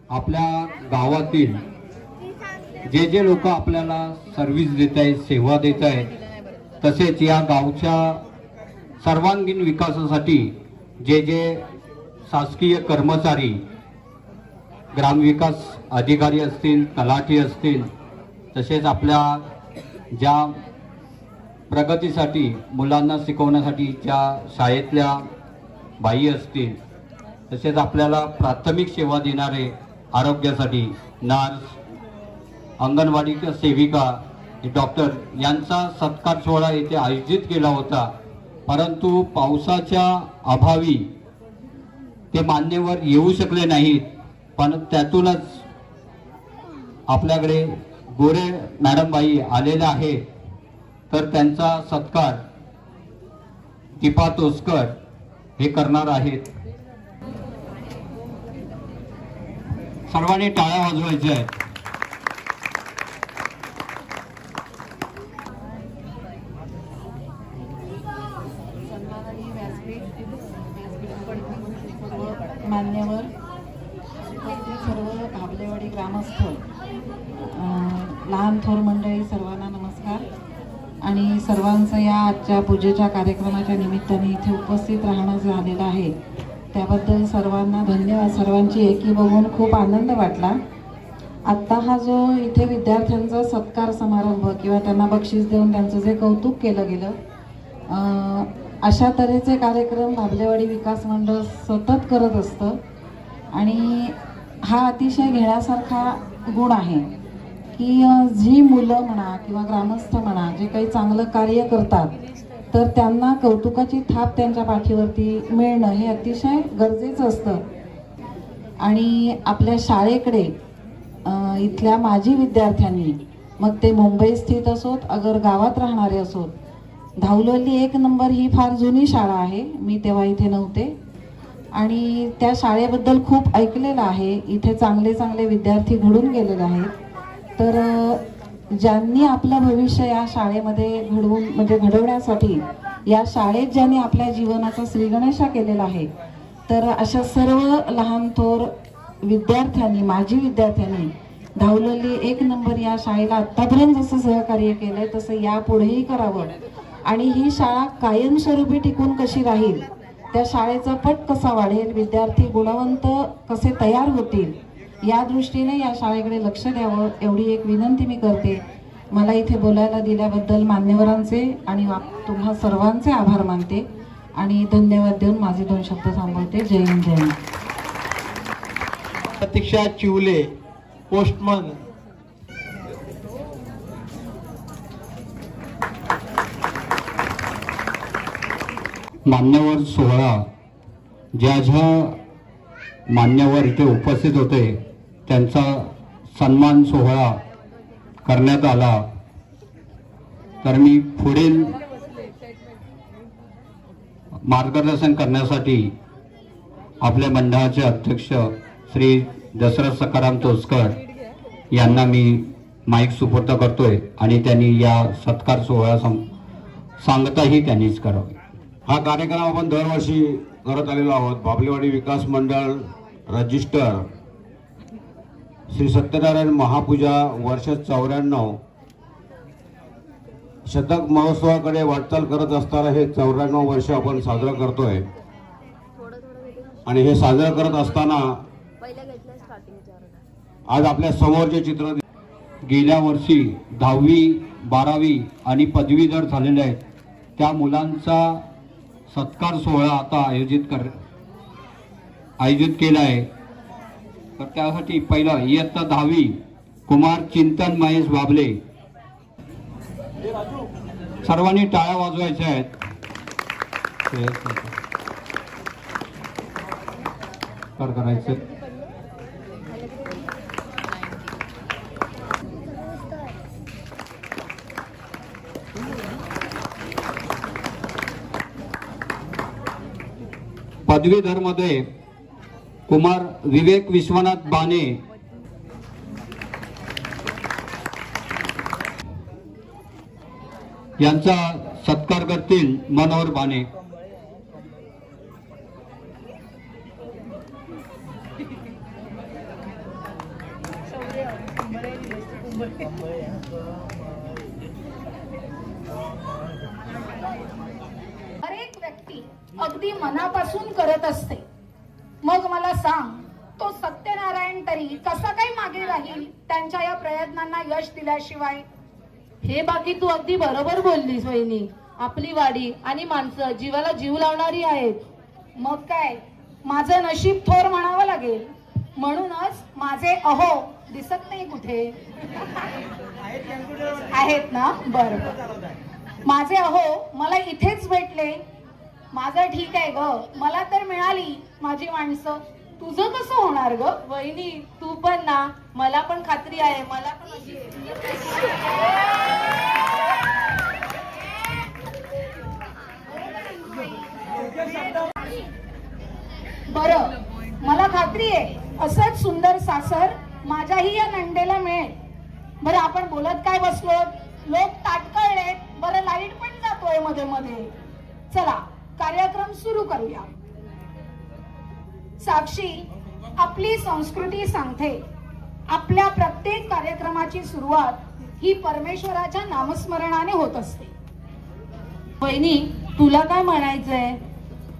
आपल्या गावातील जे जे लोक आपल्याला सर्व्हिस देत आहेत, सेवा देत आहेत, तसेच या गावच्या सर्वांगीण विकासासाठी जे जे शासकीय कर्मचारी, ग्रामविकास अधिकारी असतील, तलाठी असतील, तसेच आपल्या ज्या प्रगतीसाठी मुलांना शिकवण्यासाठी ज्या शाळेतल्या बाई असतील, तसेच आपल्याला प्राथमिक सेवा देणारे आरोग्यासाठी नर्स, अंगणवाडीच्या सेविका, डॉक्टर यांचा सत्कार सोहळा येथे आयोजित केला होता, परंतु पावसाच्या अभावी ते मान्यवर येऊ शकले नाहीत। पण त्यातूनच आपल्याकडे गोरे मॅडम बाई आलेल्या आहेत, तर त्यांचा सत्कार दीपा तोसकर हे करणार आहेत। सर्वांनी टाळ्या वाजवायच्या आहेत। मान्यवर, सर्व भाबलेवाडी ग्रामस्थ, लहान थोर मंडळी, सर्वांना नमस्कार। आणि सर्वांचं या आजच्या पूजेच्या कार्यक्रमाच्या निमित्ताने इथे उपस्थित राहणं झालेलं आहे, त्याबद्दल सर्वांना धन्यवाद। सर्वांची एकी बघून खूप आनंद वाटला। आत्ता हा जो इथे विद्यार्थ्यांचा सत्कार समारंभ किंवा त्यांना बक्षीस देऊन त्यांचं जे कौतुक केलं गेलं, अशा तऱ्हेचे कार्यक्रम भाबलेवाडी विकास मंडळ सतत करत असतं आणि हा अतिशय घेण्यासारखा गुण आहे की जी मुलं म्हणा किंवा ग्रामस्थ म्हणा जे काही चांगलं कार्य करतात, तर त्यांना कौतुकाची थाप त्यांच्या पाठीवरती मिळणं हे अतिशय गरजेचं असतं। आणि आपल्या शाळेकडे इथल्या माजी विद्यार्थ्यांनी, मग ते मुंबई स्थित असोत अगर गावात राहणारे असोत, धावलोली 1 नंबर ही फार जुनी शाळा आहे, मी तेव्हा इथे नव्हते आणि त्या शाळेबद्दल खूप ऐकलेलं आहे। इथे चांगले चांगले विद्यार्थी घडून गेलेले आहेत। तर ज्यांनी आपलं भविष्य या शाळेमध्ये घडवण्यासाठी या शाळेत ज्यांनी आपल्या जीवनाचा श्रीगणेशा केलेला आहे, तर अशा सर्व लहान थोर विद्यार्थ्यांनी, माजी विद्यार्थ्यांनी धावलेली 1 नंबर या शाळेला आत्तापर्यंत जसं सहकार्य केलंय तसं यापुढेही करावं आणि ही शाळा कायमस्वरूपी टिकून कशी राहील, त्या शाळेचा पट कसा वाढेल, विद्यार्थी गुणवंत कसे तयार होतील, या दृष्टीने या शाळेकडे लक्ष द्यावं एवढी एक विनंती मी करते। मला इथे बोलायला दिल्याबद्दल मान्यवरांचे आणि तुम्हा सर्वांचे आभार मानते आणि धन्यवाद देऊन माझे 2 शब्द थांबवते। जय हिंद, जय हिंद। प्रतीक्षा चिवले, पोस्टमन। मान्यवर सोहळा, ज्या ज्या मान्यवर इथे उपस्थित होते त्यांचा सन्मान सोहळा करण्यात आला, तर मी पुढील मार्गदर्शन करण्यासाठी आपल्या मंडळाचे अध्यक्ष श्री दशरथ सखाराम तोसकर यांना मी माईक सुपूर्द करतोय आणि त्यांनी या सत्कार सोहळा सांगताही त्यांनीच करावे। हा कार्यक्रम आपण दरवर्षी करत आलेलो आहोत। भाबलेवाडी विकास मंडळ रजिस्टर श्री सत्यनारायण महापूजा वर्ष 94 शतक महोत्सवाकडे वाटचाल करत असताना हे 94 वर्ष आपण साजरं करतोय आणि हे साजरं करत असताना आज आपल्या समोर जे चित्र गेल्या वर्षी 10वी 12वी आणि पदवीधर झालेले आहेत त्या मुलांचा सत्कार सोहळा आता आयोजित केला आहे। तर त्यासाठी पहिला इयत्ता 10वी कुमार चिंतन महेश बाबले, सर्वांनी टाळ्या वाजवायच्या आहेत। करायचं पदवीधरमध्ये कुमार विवेक विश्वनाथ बाने यांचा सत्कार करतील मनोहर बाने. हर एक व्यक्ती अगदी मनापासून करत असते. मग मला सांग, तो सत्यनारायण तरी कसा काही मागे राहील त्यांच्या या प्रयत्नांना यश दिल्याशिवाय? हे बाकी तू अगदी बरोबर बोललीस वहिनी. आपली वाडी आणि माणसं जीवाला जीव लावणारी आहेत. मग काय, माझं नशीब थोर म्हणावं लागेल. म्हणूनच माझे अहो दिसत नाही कुठे आहेत ना? बरं, माझे अहो मला इथेच भेटले. माझं ठीक आहे ग, मला तर मिळाली माझी माणसं. तुझं कसं होणार ग? वहिनी तू पण ना, मला पण खात्री आहे, मला पण बरं, मला खात्री आहे असंच सुंदर सासर माझ्याही या नंदेला मिळेल. बरं, आपण बोलत काय बसलो? लोक ताटकळलेत. बरं, लाईट पण जातोय मध्ये मध्ये. चला कार्यक्रम सुरू करूया. साक्षी, आपली संस्कृती सांगते, आपल्या प्रत्येक कार्यक्रमाची सुरुवात ही परमेश्वराच्या नामस्मरणाने होत असते. वहिनी तुला काय म्हणायचंय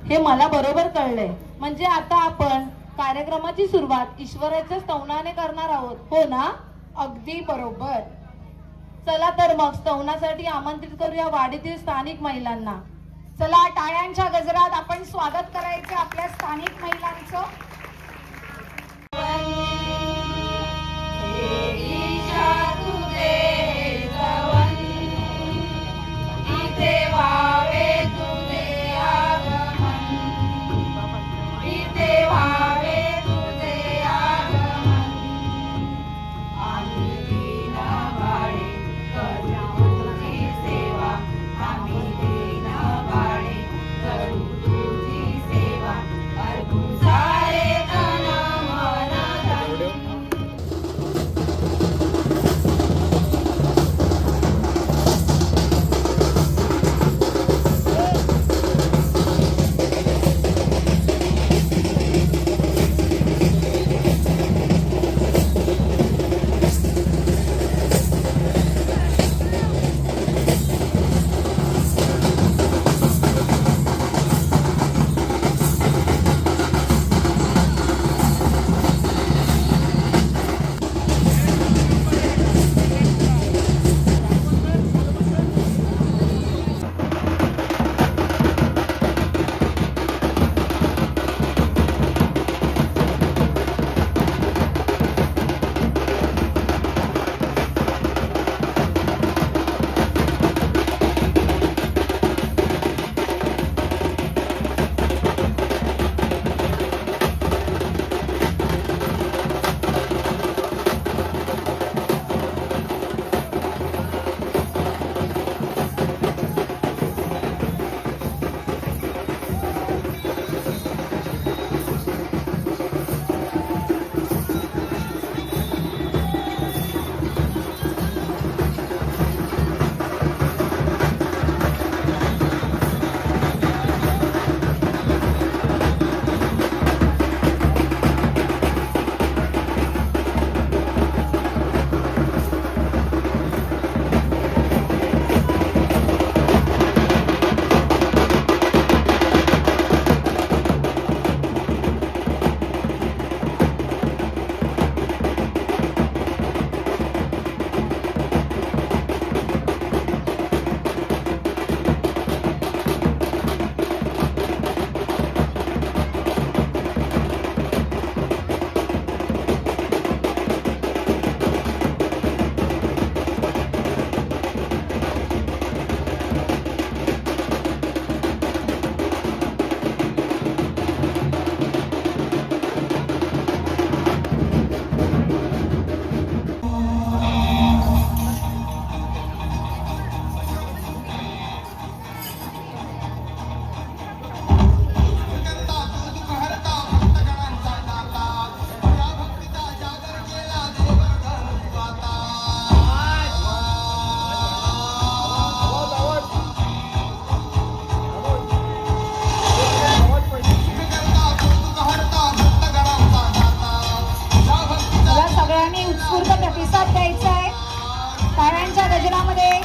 हे मला बरोबर कळलंय. म्हणजे आता आपण कार्यक्रमाची सुरुवात ईश्वराच्या स्तवनाने करणार आहोत, हो ना? अगदी बरोबर. चला तर मग स्तवनासाठी आमंत्रित करूया वाडीतील स्थानिक महिलांना. चला, टाळ्यांच्या गजरात आपण स्वागत करायचं आपल्या स्थानिक महिलांचं. भजनामध्ये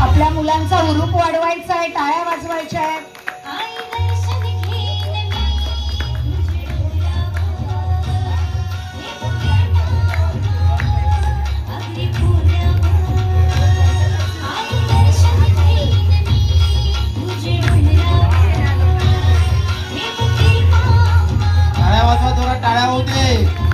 आपल्या मुलांचा हुरूप वाढवायचा आहे, टाळ्या वाजवायच्या आहेत. टाळ्या वाजवा, जोरात टाळ्या होते.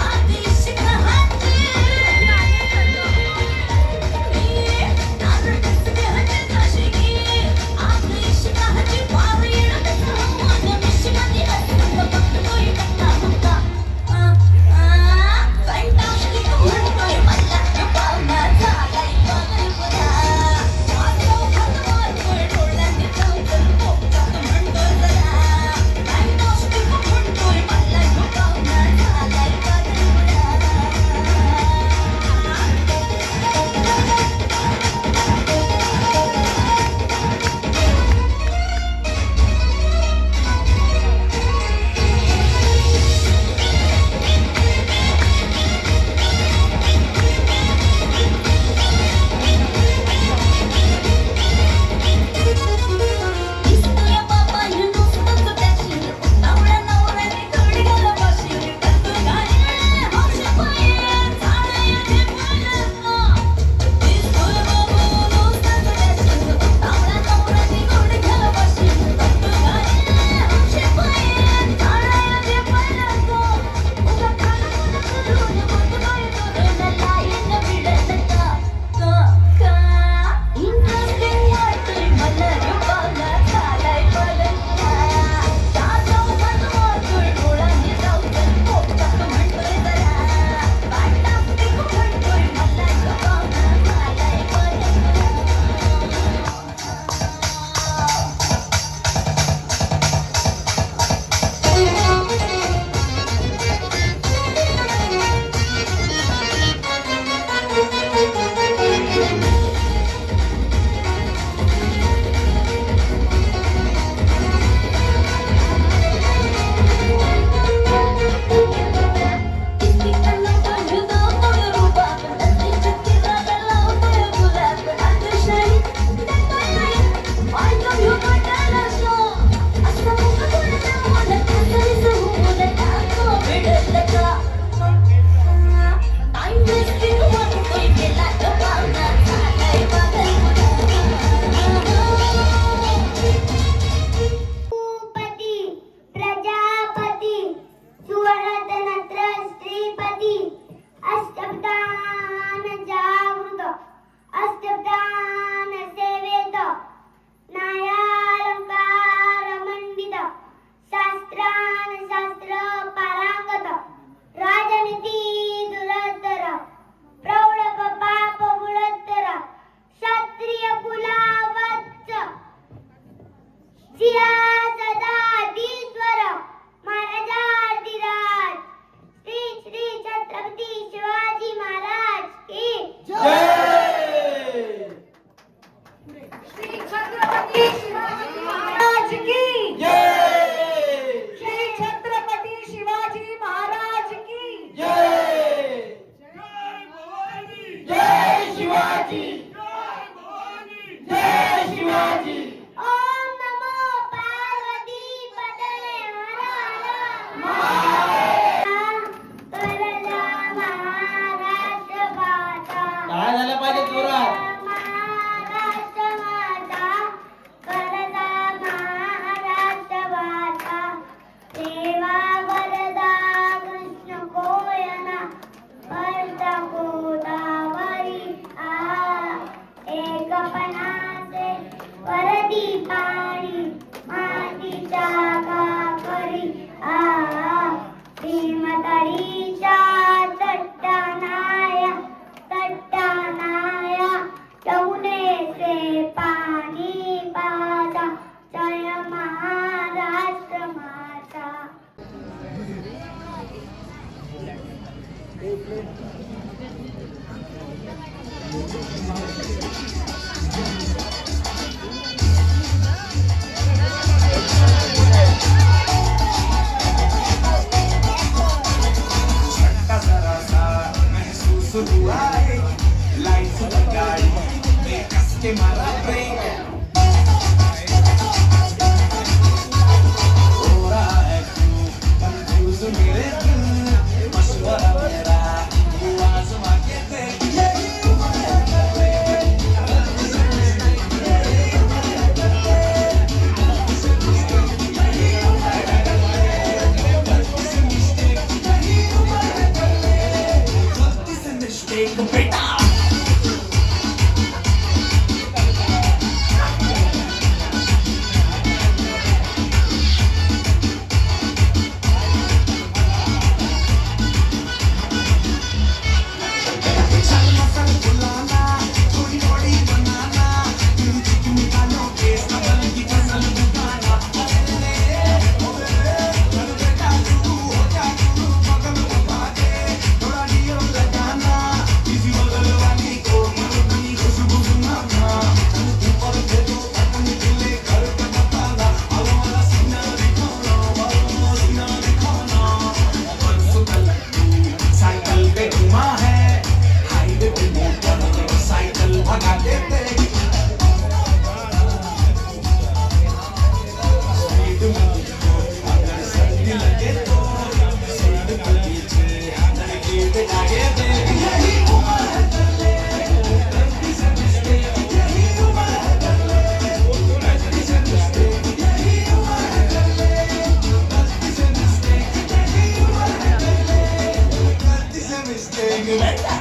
आदेश कहा ओम नमो पार्वती पतये करजा महाराष्ट्र माता टाळ्या झाल्या पाहिजे जोरात. महाराष्ट्र माता करजा महाराष्ट्र माता सेवा वरदा कृष्ण कोयना वर्धा गोदावरी एकपणाचे वरदी पाणी मातीच्या काकरी भीमतरीच्या तट्टानाया यमुनेचे पाणी पाजा जय महाराष्ट्र माता. Mistake.